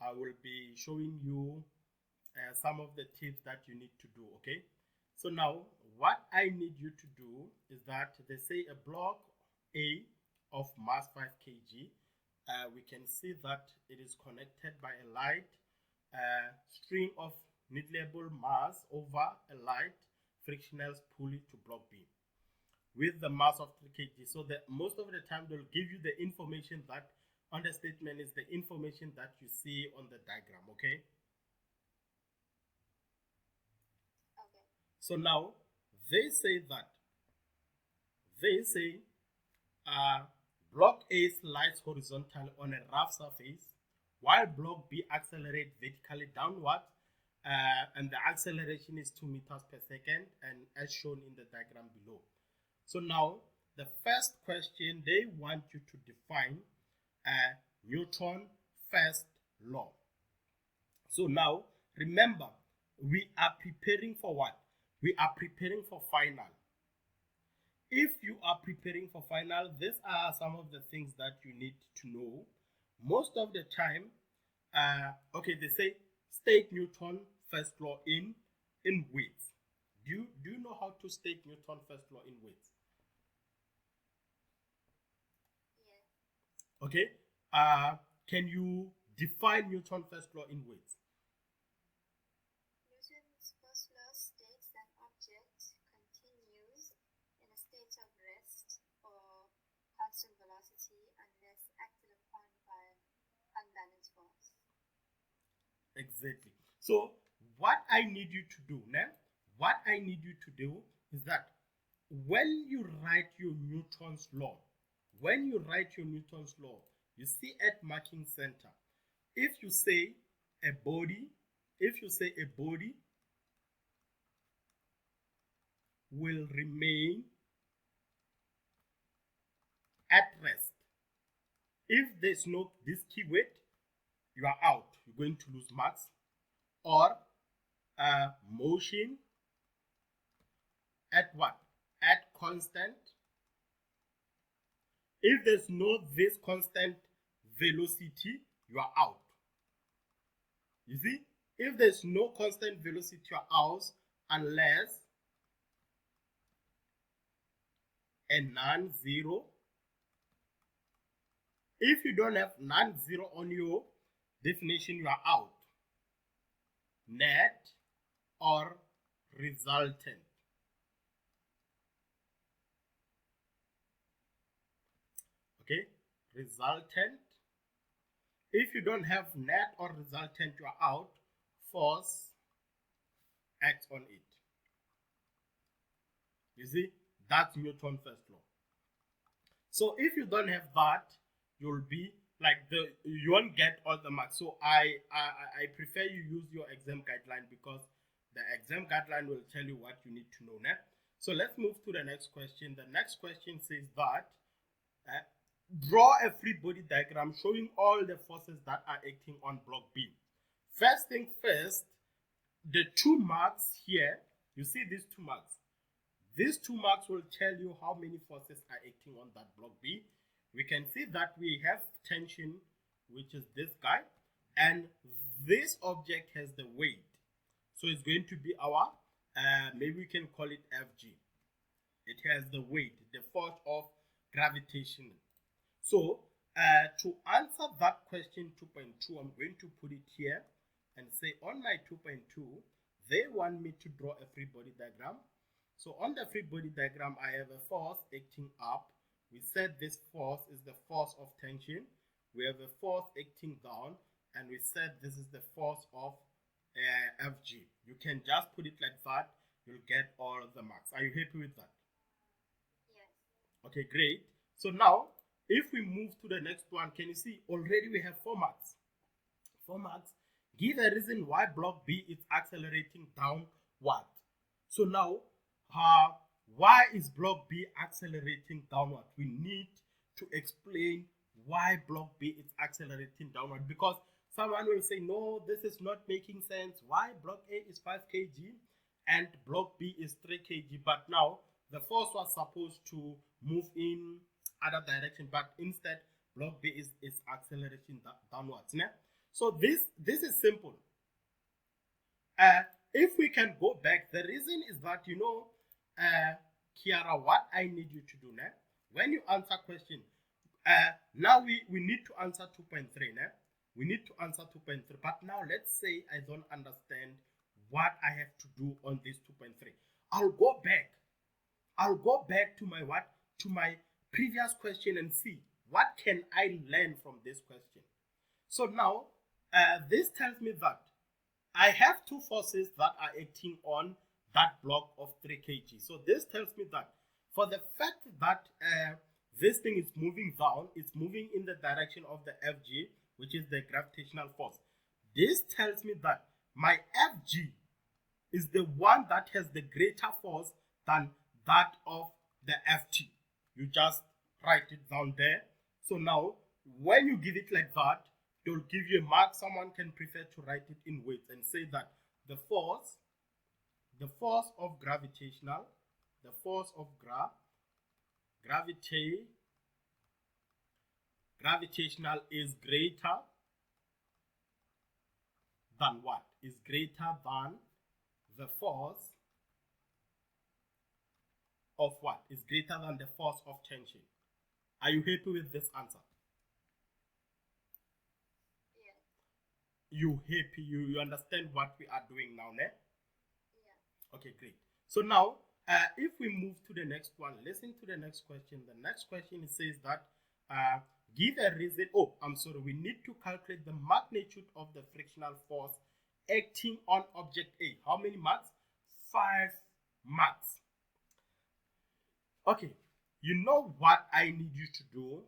I will be showing you some of the tips that you need to do, okay? So now, what I need you to do is that they say a block A of mass 5 kg, we can see that it is connected by a light string of needleable mass over a light frictional pulley to block B with the mass of 3 kg. So that most of the time they'll give you the information that on the statement is the information that you see on the diagram, okay? Okay. So now they say block A slides horizontally on a rough surface while block B accelerates vertically downward, and the acceleration is 2 meters per second, and as shown in the diagram below. So now the first question, they want you to define Newton's first law. So now remember, we are preparing for what? We are preparing for final. If you are preparing for final, these are some of the things that you need to know. Most of the time, okay, they say state Newton's first law in weights. Do you know how to state Newton's first law in weights? Yeah. Okay. Can you define Newton's first law in weights? Newton's first law states that object continues in a state of rest or constant velocity unless acted upon by unbalanced force. Exactly. So what I need you to do now, is that when you write your Newton's law, you see at marking center, if you say a body will remain at rest, if there's no this keyword, you are out, you're going to lose marks. Or motion at what? At constant. If there's no this constant velocity, you are out. You see, if there's no constant velocity, you are out unless a non-zero. If you don't have non-zero on your definition, you are out. Net or resultant. Okay, resultant. If you don't have net or resultant, you are out. Force acts on it. You see, that's Newton's first law. So if you don't have that, you'll be like you won't get all the marks. So I prefer you use your exam guideline, because the exam guideline will tell you what you need to know now. So let's move to the next question. The next question says that draw a free body diagram showing all the forces that are acting on block B. First thing first, the 2 marks here, you see these 2 marks. These 2 marks will tell you how many forces are acting on that block B. We can see that we have tension, which is this guy, and this object has the weight. So it's going to be our, maybe we can call it Fg. It has the weight, the force of gravitation. So to answer that question 2.2, I'm going to put it here and say on my 2.2, they want me to draw a free body diagram. So on the free body diagram, I have a force acting up. We said this force is the force of tension. We have a force acting down, and we said this is the force of Fg. You can just put it like that. You'll get all the marks. Are you happy with that? Yes. Okay, great. So now, if we move to the next one, can you see already we have 4 marks? 4 marks. Give a reason why block B is accelerating downward. So now, why is block B accelerating downward? We need to explain why block B is accelerating downward, because someone will say, no, this is not making sense. Why block A is 5 kg and block B is 3 kg, but now the force was supposed to move in other direction, but instead block B is accelerating downwards. Né? So this is simple. If we can go back, the reason is that, Kiara, what I need you to do now, when you answer question, now we need to answer 2.3 now. We need to answer 2.3. But now let's say I don't understand what I have to do on this 2.3. I'll go back. I'll go back to my what? To my previous question and see what can I learn from this question. So now, this tells me that I have two forces that are acting on that block of 3 kg. So this tells me that for the fact that this thing is moving down, it's moving in the direction of the Fg, which is the gravitational force. This tells me that my Fg is the one that has the greater force than that of the Ft. You just write it down there. So now, when you give it like that, it will give you a mark. Someone can prefer to write it in weights and say that the force of gravitational, the force of gravitational is greater than what? Is greater than the force of what? Is greater than the force of tension. Are you happy with this answer? Yeah. You happy? You understand what we are doing now, ne? Yeah. Okay, great. So now, if we move to the next one, listen to the next question. The next question says that give a reason. Oh, I'm sorry. We need to calculate the magnitude of the frictional force acting on object A. How many marks? 5 marks. Okay, you know what I need you to do?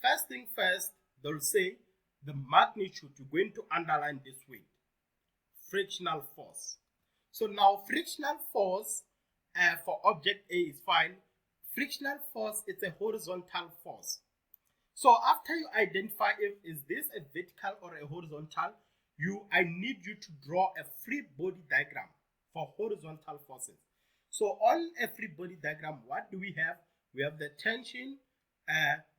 First thing first, they'll say the magnitude. You're going to underline this way. Frictional force. So now frictional force for object A is fine. Frictional force is a horizontal force. So after you identify if is this a vertical or a horizontal, I need you to draw a free body diagram for horizontal forces. So on a free body diagram, what do we have? We have the tension,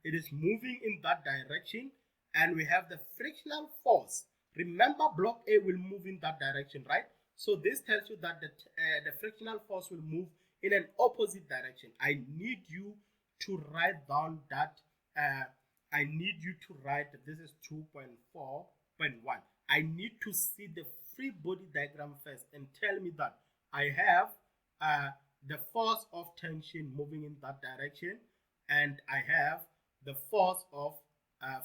it is moving in that direction, and we have the frictional force. Remember, block A will move in that direction, right? So this tells you that the frictional force will move in an opposite direction. I need you to write down that. I need you to write this is 2.4.1. I need to see the free body diagram first and tell me that I have the force of tension moving in that direction, and I have the force of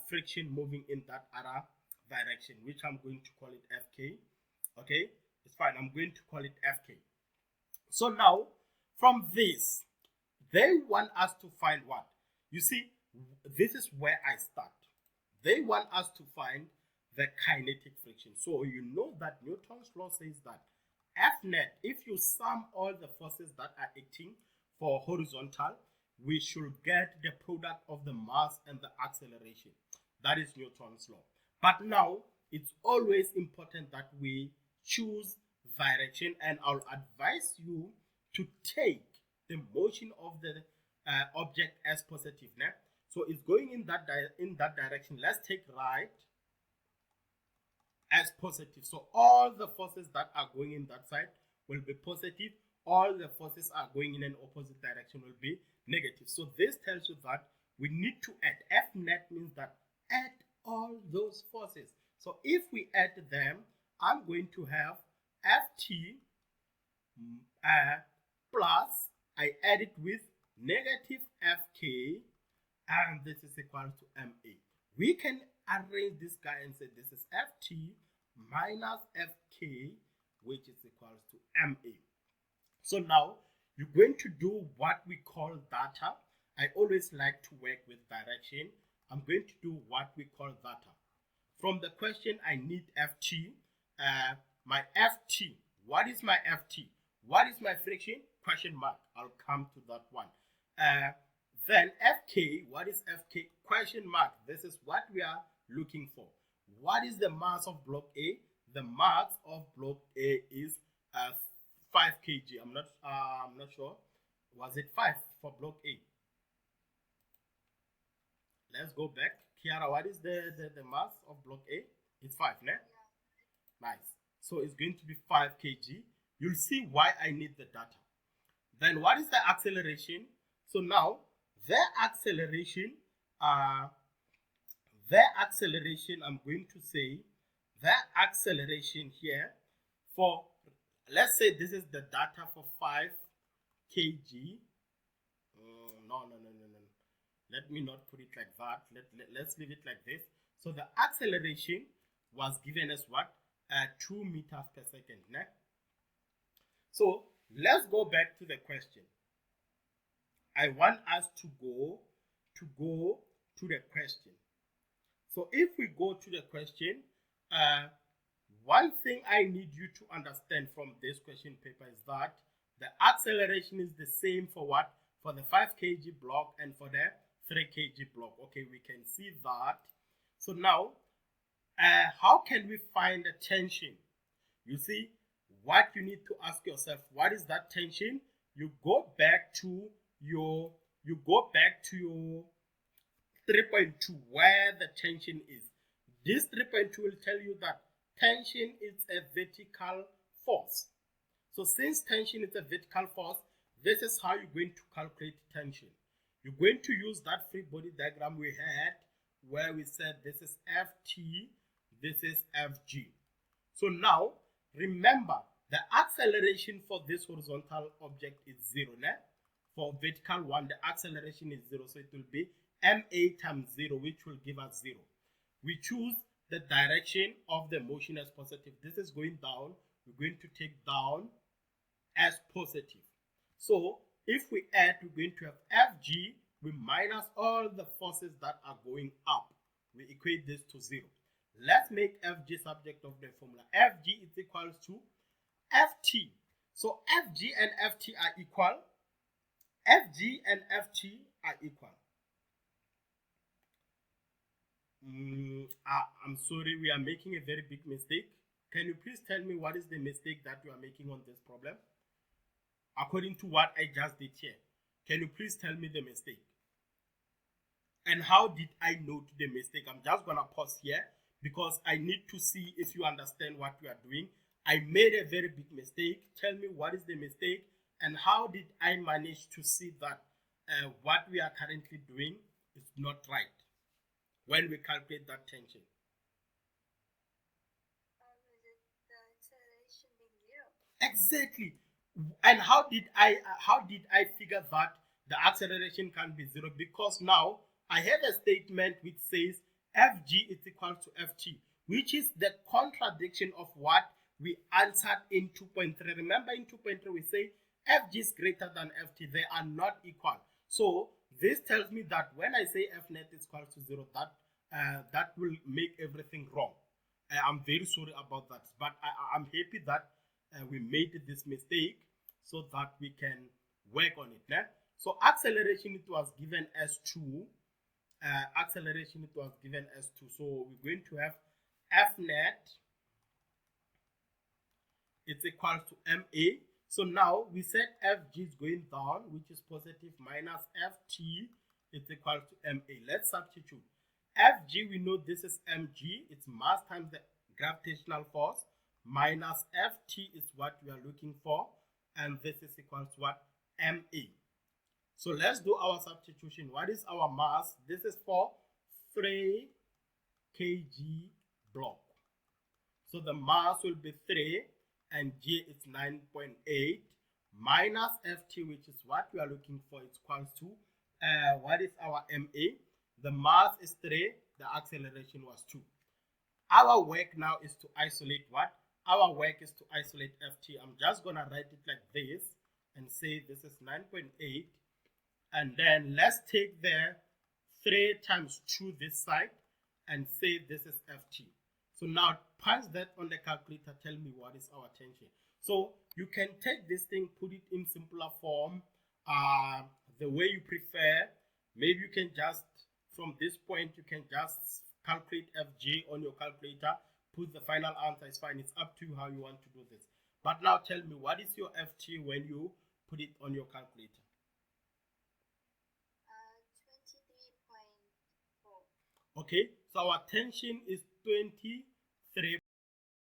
friction moving in that other direction, which I'm going to call it Fk. Okay, it's fine. I'm going to call it Fk. So now, from this, they want us to find what? You see, this is where I start. They want us to find the kinetic friction. So you know that Newton's law says that F net, if you sum all the forces that are acting for horizontal, we should get the product of the mass and the acceleration. That is Newton's law. But now, it's always important that we choose direction, and I'll advise you to take the motion of the object as positive. Now, so it's going in that direction. Let's take right as positive. So all the forces that are going in that side will be positive. All the forces are going in an opposite direction will be negative. So this tells you that we need to add. F net means that add all those forces. So if we add them, I'm going to have Ft plus, I add it with negative Fk, and this is equal to Ma. We can arrange this guy and say this is Ft minus Fk, which is equal to Ma. So now you're going to do what we call data. I always like to work with direction. I'm going to do what we call data. From the question, I need Ft. My Ft. What is my Ft? What is my friction? Question mark. I'll come to that one. Then Fk. What is Fk? Question mark. This is what we are looking for. What is the mass of block A? The mass of block A is 5 kg. I'm not sure. Was it 5 for block A? Let's go back. Kiara, what is the mass of block A? It's 5, ne? Yeah. Nice. So it's going to be 5 kg. You'll see why I need the data. Then what is the acceleration? So now their acceleration, I'm going to say their acceleration here for, let's say this is the data for 5 kg. No. Let me not put it like that. Let's leave it like this. So the acceleration was given as what? 2 meters per second. Ne? So let's go back to the question. I want us to go to the question. So if we go to the question, one thing I need you to understand from this question paper is that the acceleration is the same for what? For the 5 kg block and for the 3 kg block. Okay, we can see that. So now, how can we find the tension? You see, what you need to ask yourself, what is that tension? You go back to your 3.2 where the tension is. This 3.2 will tell you that tension is a vertical force. So since tension is a vertical force, this is how you're going to calculate tension. You're going to use that free body diagram we had where we said this is Ft, this is Fg. So now, remember, the acceleration for this horizontal object is 0. Ne? For vertical one, the acceleration is 0. So it will be ma times 0, which will give us 0. We choose the direction of the motion as positive. This is going down. We're going to take down as positive. So if we add, we're going to have Fg. We minus all the forces that are going up. We equate this to 0. Let's make Fg subject of the formula. Fg is equals to Ft. So Fg and Ft are equal. Fg and Ft are equal. I'm sorry, we are making a very big mistake. Can you please tell me what is the mistake that you are making on this problem? According to what I just did here, can you please tell me the mistake? And how did I note the mistake? I'm just going to pause here because I need to see if you understand what we are doing. I made a very big mistake. Tell me what is the mistake and how did I manage to see that what we are currently doing is not right when we calculate that tension. Is it the acceleration being 0? Exactly. And how did I figure that the acceleration can be 0? Because now I have a statement which says Fg is equal to Ft, which is the contradiction of what we answered in 2.3. Remember in 2.3 we say Fg is greater than Ft. They are not equal. So this tells me that when I say F net is equal to 0, that will make everything wrong. I'm very sorry about that, but I'm happy that we made this mistake so that we can work on it. Né? So acceleration it was given as 2. Acceleration it was given as 2. So we're going to have F net it's equal to ma. So now we said Fg is going down, which is positive, minus Ft is equal to ma. Let's substitute. Fg, we know this is mg, it's mass times the gravitational force, minus Ft is what we are looking for, and this is equal to what? Ma. So let's do our substitution. What is our mass? This is for 3 kg block. So the mass will be 3 and G is 9.8 minus Ft, which is what we are looking for. It's equals to what is our Ma? The mass is 3, the acceleration was 2. Our work now is to isolate what? Our work is to isolate Ft. I'm just gonna write it like this and say this is 9.8, and then let's take the 3 times 2 this side and say this is Ft. So now punch that on the calculator, tell me what is our tension. So you can take this thing, put it in simpler form, the way you prefer. Maybe you can just, from this point, you can just calculate Fj on your calculator, put the final answer, it's fine. It's up to you how you want to do this. But now tell me, what is your Ft when you put it on your calculator? 23.4. Okay, so our tension is 23.4 3